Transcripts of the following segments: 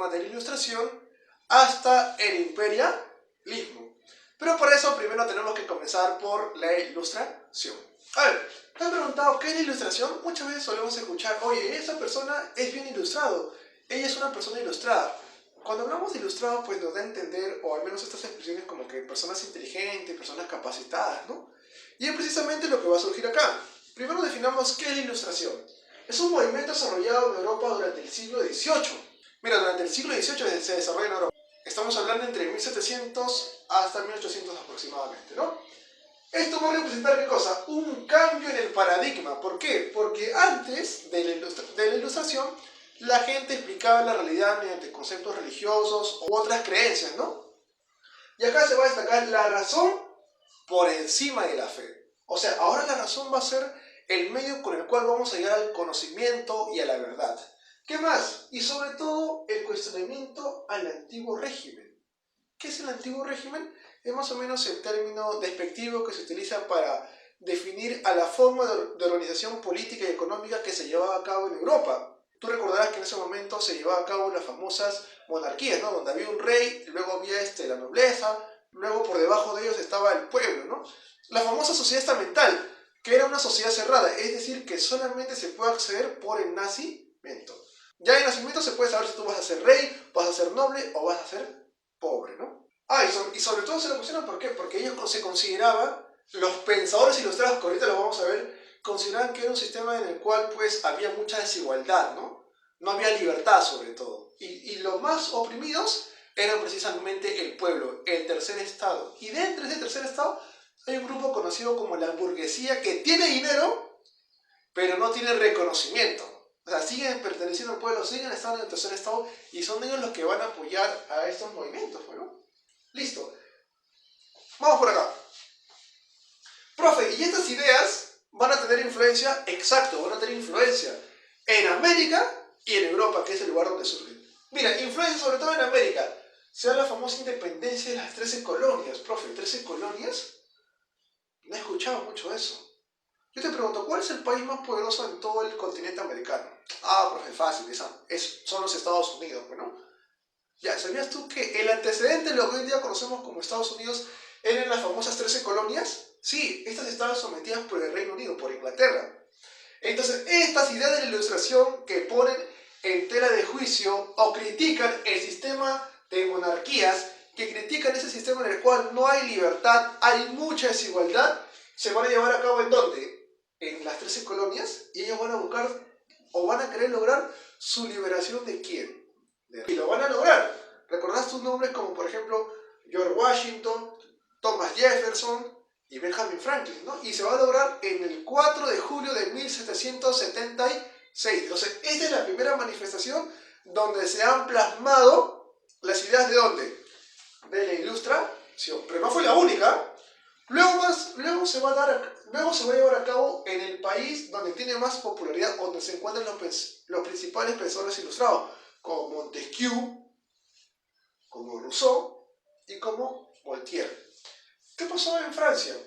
tema de la Ilustración hasta el imperialismo. Pero para eso primero tenemos que comenzar por la Ilustración. A ver, ¿te han preguntado qué es la Ilustración? Muchas veces solemos escuchar, oye, esa persona es bien ilustrado, ella es una persona ilustrada. Cuando hablamos de ilustrado, pues nos da a entender, o al menos estas expresiones, como que personas inteligentes, personas capacitadas, ¿no? Y es precisamente lo que va a surgir acá. Primero definamos qué es la Ilustración. Es un movimiento desarrollado en Europa durante el siglo XVIII. Mira, durante el siglo XVIII se desarrolla en Europa. Estamos hablando entre 1700 hasta 1800 aproximadamente, ¿no? Esto va a representar, ¿qué cosa? Un cambio en el paradigma. ¿Por qué? Porque antes de la Ilustración, la gente explicaba la realidad mediante conceptos religiosos u otras creencias, ¿no? Y acá se va a destacar la razón por encima de la fe. O sea, ahora la razón va a ser el medio con el cual vamos a llegar al conocimiento y a la verdad. ¿Qué más? Y sobre todo, el cuestionamiento al antiguo régimen. ¿Qué es el antiguo régimen? Es más o menos el término despectivo que se utiliza para definir a la forma de organización política y económica que se llevaba a cabo en Europa. Tú recordarás que en ese momento se llevaba a cabo las famosas monarquías, ¿no? Donde había un rey, luego había la nobleza, luego por debajo de ellos estaba el pueblo, ¿no? La famosa sociedad estamental, que era una sociedad cerrada, es decir, que solamente se puede acceder por el nacimiento. Ya en nacimiento se puede saber si tú vas a ser rey, vas a ser noble o vas a ser pobre, ¿no? Y sobre todo se lo pusieron, ¿por qué? Porque ellos se consideraban, los pensadores ilustrados, que ahorita lo vamos a ver, consideraban que era un sistema en el cual pues había mucha desigualdad, ¿no? No había libertad sobre todo. Y los más oprimidos eran precisamente el pueblo, el tercer estado. Y dentro de ese tercer estado hay un grupo conocido como la burguesía que tiene dinero, pero no tiene reconocimiento. O sea, siguen perteneciendo al pueblo, siguen estando en el tercer estado y son ellos los que van a apoyar a estos movimientos, ¿no? Listo. Vamos por acá. Profe, ¿y estas ideas van a tener influencia? Exacto, van a tener influencia en América y en Europa, que es el lugar donde surgen. Mira, influencia sobre todo en América. Se da la famosa independencia de las 13 colonias. Profe, ¿13 colonias? No he escuchado mucho eso. Yo te pregunto, ¿cuál es el país más poderoso en todo el continente americano? Profe, fácil, son los Estados Unidos, ¿no? Ya, ¿sabías tú que el antecedente de lo que hoy en día conocemos como Estados Unidos eran las famosas 13 colonias? Sí, estas estaban sometidas por el Reino Unido, por Inglaterra. Entonces, estas ideas de la Ilustración que ponen en tela de juicio o critican el sistema de monarquías, que critican ese sistema en el cual no hay libertad, hay mucha desigualdad, se van a llevar a cabo ¿en dónde? En las 13 colonias, y ellos van a buscar o van a querer lograr su liberación ¿de quién? Y lo van a lograr. ¿Recordás tus nombres como por ejemplo George Washington, Thomas Jefferson y Benjamin Franklin, ¿no? Y se va a lograr en el 4 de julio de 1776. Entonces, esta es la primera manifestación donde se han plasmado las ideas ¿de dónde? De la Ilustración. Pero no fue la única. Luego se va a llevar a cabo en el país donde tiene más popularidad, donde se encuentran los principales pensadores ilustrados, como Montesquieu, como Rousseau y como Voltaire. ¿Qué pasó en Francia?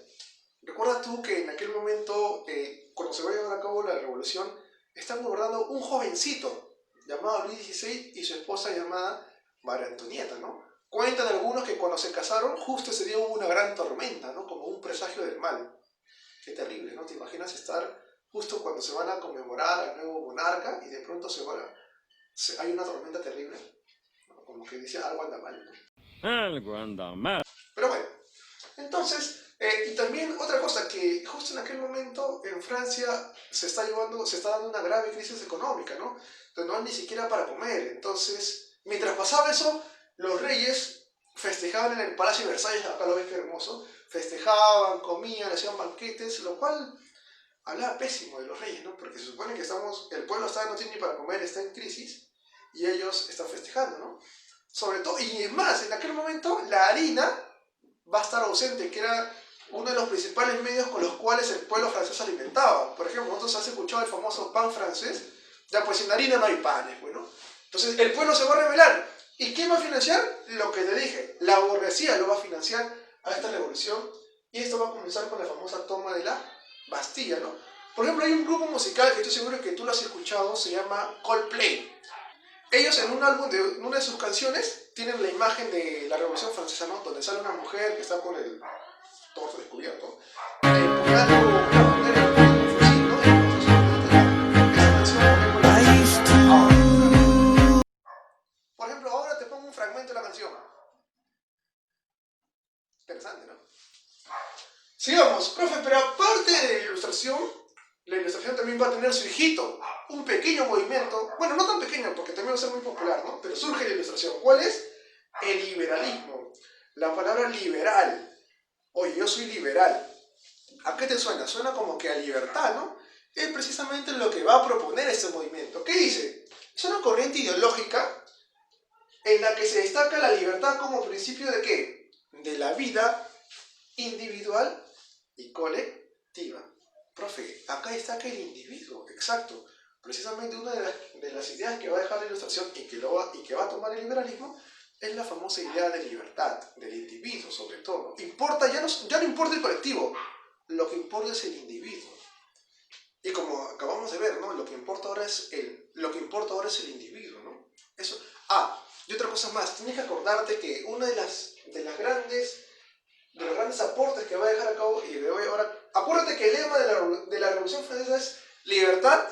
¿Recuerdas tú que en aquel momento, cuando se va a llevar a cabo la revolución, están gobernando un jovencito llamado Luis XVI y su esposa llamada María Antonieta, ¿no? Cuentan algunos que cuando se casaron, justo ese día hubo una gran tormenta, ¿no? Como un presagio del mal. Qué terrible, ¿no? ¿Te imaginas estar justo cuando se van a conmemorar al nuevo monarca y de pronto hay una tormenta terrible? ¿No? Como que dice algo anda mal, ¿no? Algo anda mal. Pero bueno, entonces, y también otra cosa, que justo en aquel momento en Francia se está dando una grave crisis económica, ¿no? Entonces no hay ni siquiera para comer. Entonces, mientras pasaba eso, los reyes festejaban en el Palacio de Versalles, acá lo ves que hermoso, festejaban, comían, hacían banquetes, lo cual hablaba pésimo de los reyes, ¿no? Porque se supone que el pueblo no tiene ni para comer, está en crisis, y ellos están festejando, ¿no? Sobre todo, y es más, en aquel momento la harina va a estar ausente, que era uno de los principales medios con los cuales el pueblo francés se alimentaba. Por ejemplo, nosotros has escuchado el famoso pan francés, ya pues sin harina no hay panes, bueno. Entonces el pueblo se va a rebelar. ¿Y quién va a financiar? Lo que te dije, la burguesía lo va a financiar a esta revolución, y esto va a comenzar con la famosa toma de la Bastilla, ¿no? Por ejemplo, hay un grupo musical que estoy seguro que tú lo has escuchado, se llama Coldplay. ellos en un álbum, en una de sus canciones, tienen la imagen de la Revolución Francesa, ¿no? Donde sale una mujer que está con el torso descubierto, empuñando una bandera, empuñando un fusil, ¿no? Entonces, esa canción es muy ahora, por ejemplo, ahora te pongo un fragmento de la canción. Interesante, ¿no? Sigamos, profe, pero aparte de la ilustración también va a tener su hijito, un pequeño movimiento, bueno, no tan pequeño porque también va a ser muy popular, ¿no? Pero surge la ilustración. ¿Cuál es? El liberalismo. La palabra liberal. Oye, yo soy liberal. ¿A qué te suena? Suena como que a libertad, ¿no? Es precisamente lo que va a proponer este movimiento. ¿Qué dice? Es una corriente ideológica en la que se destaca la libertad como principio de ¿qué? De la vida individual y colectiva. Profe, acá destaca el individuo, exacto. Precisamente una de las ideas que va a dejar la ilustración y que va a tomar el liberalismo es la famosa idea de libertad, del individuo sobre todo. Ya no importa el colectivo, lo que importa es el individuo. Y como acabamos de ver, ¿no? Lo que importa ahora es el individuo, ¿no? Eso. Y otra cosa más, tienes que acordarte que una de los grandes aportes que va a dejar a cabo, y de hoy ahora, acuérdate que el lema de la Revolución Francesa es libertad,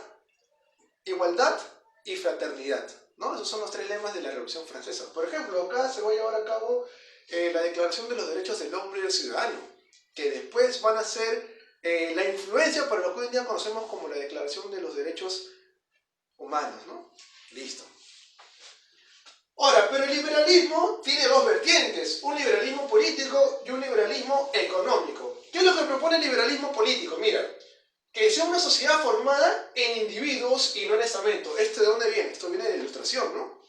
igualdad y fraternidad, ¿no? Esos son los 3 lemas de la Revolución Francesa. Por ejemplo, acá se va a llevar a cabo la Declaración de los Derechos del Hombre y del Ciudadano, que después van a ser la influencia para lo que hoy en día conocemos como la Declaración de los Derechos Humanos, ¿no? Listo. Ahora, pero el liberalismo tiene 2 vertientes, un liberalismo político y un liberalismo económico. ¿Qué es lo que propone el liberalismo político? Mira, que sea una sociedad formada en individuos y no en estamentos. ¿Esto de dónde viene? Esto viene de la ilustración, ¿no?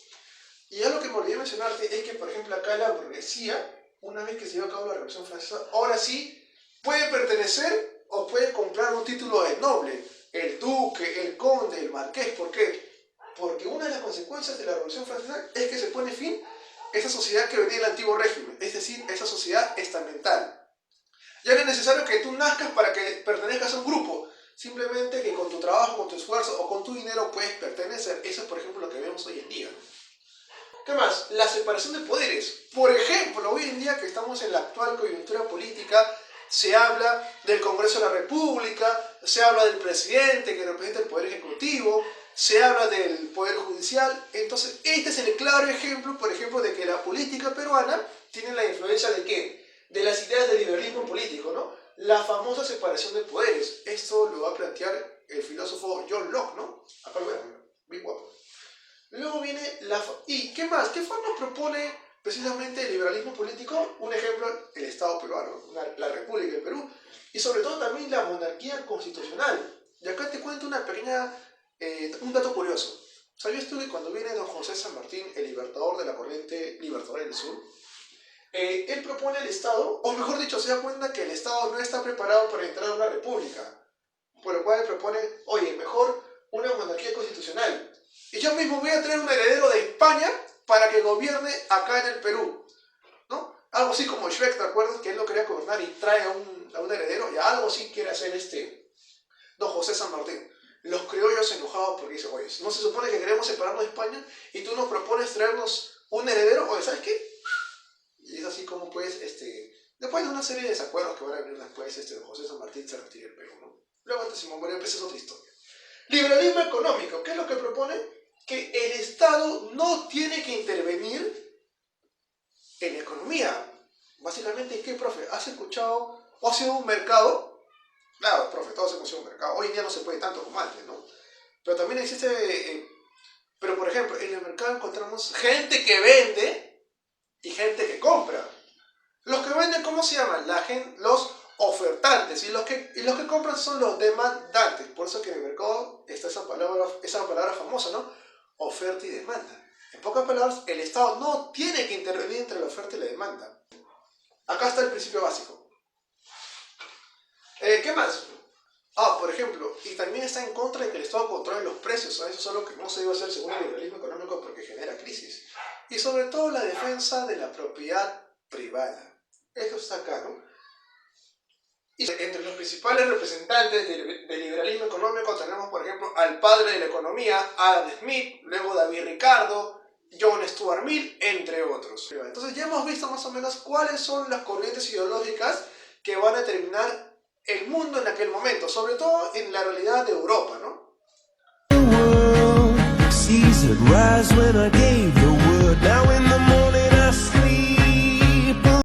Y ya lo que me olvidé mencionarte es que, por ejemplo, acá la burguesía, una vez que se lleva a cabo la Revolución Francesa, ahora sí puede pertenecer o puede comprar un título de noble, el duque, el conde, el marqués. ¿Por qué? Porque una de las consecuencias de la Revolución Francesa es que se pone fin a esa sociedad que venía del antiguo régimen, es decir, esa sociedad estamental. Ya no es necesario que tú nazcas para que pertenezcas a un grupo, simplemente que con tu trabajo, con tu esfuerzo o con tu dinero puedes pertenecer. Eso es, por ejemplo, lo que vemos hoy en día. ¿Qué más? La separación de poderes. Por ejemplo, hoy en día que estamos en la actual coyuntura política, se habla del Congreso de la República, se habla del presidente que representa el Poder Ejecutivo, se habla del Poder Judicial. Entonces, este es el claro ejemplo, por ejemplo, de que la política peruana tiene la influencia de ¿qué? De las ideas del liberalismo político, ¿no? La famosa separación de poderes. Esto lo va a plantear el filósofo John Locke, ¿no? Acá lo ven, bien guapo. Luego viene ¿Y qué más? ¿Qué forma propone precisamente el liberalismo político? Un ejemplo, el Estado peruano, la República del Perú, y sobre todo también la monarquía constitucional. Y acá te cuento un dato curioso. ¿Sabías tú que cuando viene don José San Martín, el libertador de la corriente libertadora del sur, él propone el Estado, o mejor dicho, se da cuenta que el Estado no está preparado para entrar a una república, por lo cual él propone, oye, mejor una monarquía constitucional. Y yo mismo voy a traer un heredero de España para que gobierne acá en el Perú, ¿no? Algo así como Shrek, ¿te acuerdas? Que él no quería gobernar y trae a un heredero, y algo así quiere hacer don José San Martín. Los criollos enojados porque dicen, oye, no se supone que queremos separarnos de España y tú nos propones traernos un heredero, oye, ¿sabes qué? Y es así como pues, después de una serie de desacuerdos que van a venir después, don José San Martín se retira del Perú, ¿no? Luego antes Simón Bolívar empieza otra historia. Liberalismo económico, ¿qué es lo que propone? Que el Estado no tiene que intervenir en la economía. Básicamente, ¿qué, profe? ¿Has escuchado o ha sido un mercado? Claro, profe, todos hemos sido un mercado. Hoy en día no se puede tanto como antes, ¿no? Pero también existe, pero por ejemplo, en el mercado encontramos gente que vende y gente que compra. Los que venden, ¿cómo se llaman? Los ofertantes, y los que compran son los demandantes. Por eso que en el mercado está esa palabra famosa, ¿no? Oferta y demanda. En pocas palabras, el Estado no tiene que intervenir entre la oferta y la demanda. Acá está el principio básico. ¿Qué más? Por ejemplo, y también está en contra de que el Estado controle los precios. Eso es algo que no se debe hacer según el liberalismo económico porque genera crisis. Y sobre todo la defensa de la propiedad privada. Eso está acá, ¿no? Y entre los principales representantes del liberalismo económico tenemos, por ejemplo, al padre de la economía, Adam Smith, luego David Ricardo, John Stuart Mill, entre otros. Entonces ya hemos visto más o menos cuáles son las corrientes ideológicas que van a determinar el mundo en aquel momento, sobre todo en la realidad de Europa, ¿no? Seas had rise when I gave the word. Now in the